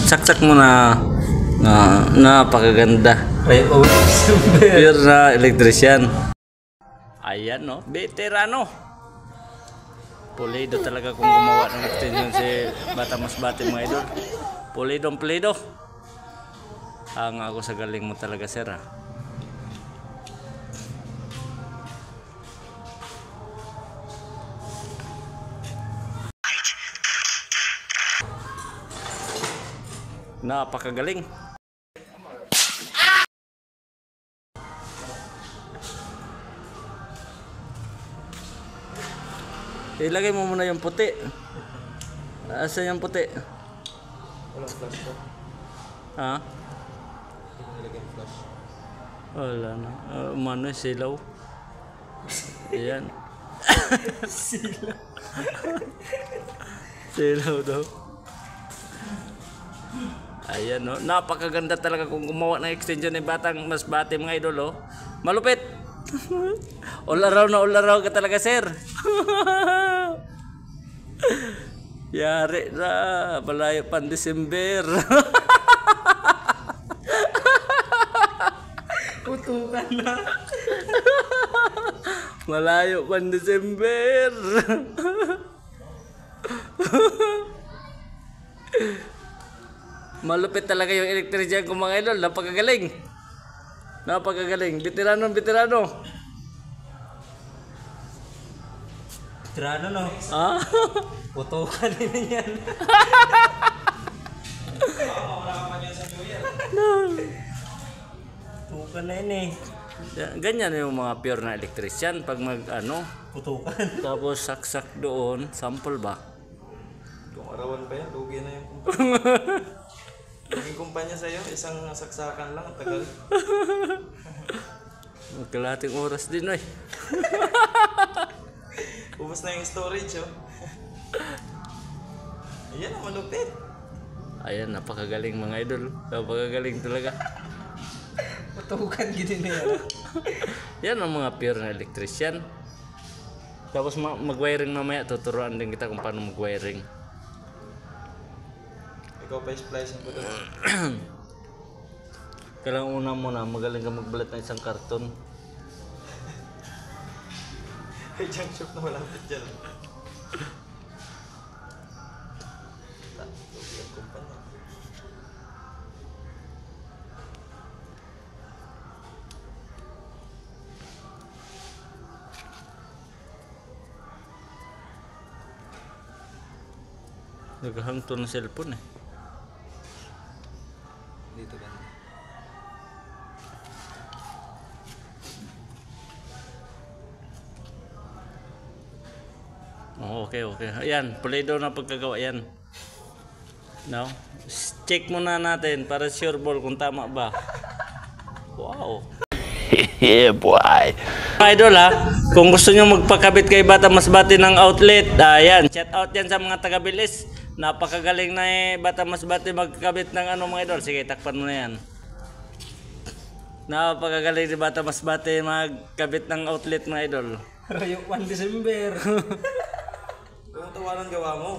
saksak mo na napakaganda. Super. Pure na electrician. Ayan no, veterano. Pulido talaga kung gumawa ng extension si Bata Masbate mga idol. Pulido. Hanga ako sa galing mo talaga sir ha. Napakagaling. Ilagay mo muna yung puti. Asa yung puti? Walang flash to. Ha? Nilagyan flash. Wala na. Umano silaw. Ayan. Silaw. Silaw daw. Ayan no. Napakaganda talaga kung gumawa ng extension ni Batang Masbate mga idol oh. Malupit. All around ka talaga sir. Yari na. Malayo pan December. Putukan na. Malayo pan December. Malupit talaga yung electrician ko mga idol. Napakagaling. Veterano. Veterano no. Ah? Putukan din yan. Putukan na yun eh. Ganyan yung mga pure na electrician pag Putukan. tapos saksak doon, sample ba? Kung arawan pa yan, lugi na yung kumpanya. Naging kumpanya sa'yo, isang saksakan lang, tagal. Magkalating oras din eh. Ubus na yung storage oh. Ayan ang malupit. Ayan, napakagaling mga idol. Napakagaling talaga. Putukan gini na yan. Yan ang mga pure na electrician. Tapos mag-wiring mamaya, tuturuan din kita kung paano mag-wiring. Ikaw pa i-splicing ko doon. Kailangan muna, magaling ka magbalat ng isang karton. May junk shop na malapit dyan. Lugi ang kumpanya. Naghahangto ng cellphone eh. Dito ba? Oh, okay. Ayan, pulido na pagkagawa yan. No? Check muna natin para sure ball kung tama ba. Wow. Yeah, boy. Mga idol ha, kung gusto nyo magpakabit kay Bata Masbate ng outlet, ayan, shout out yan sa mga taga-Bilis. Napakagaling na Bata Masbate magkabit ng mga idol. Sige, takpan mo na yan. Napakagaling ni Bata Masbate magkabit ng outlet mga idol. Rayo 1 December. Kung tawanan gawa mo.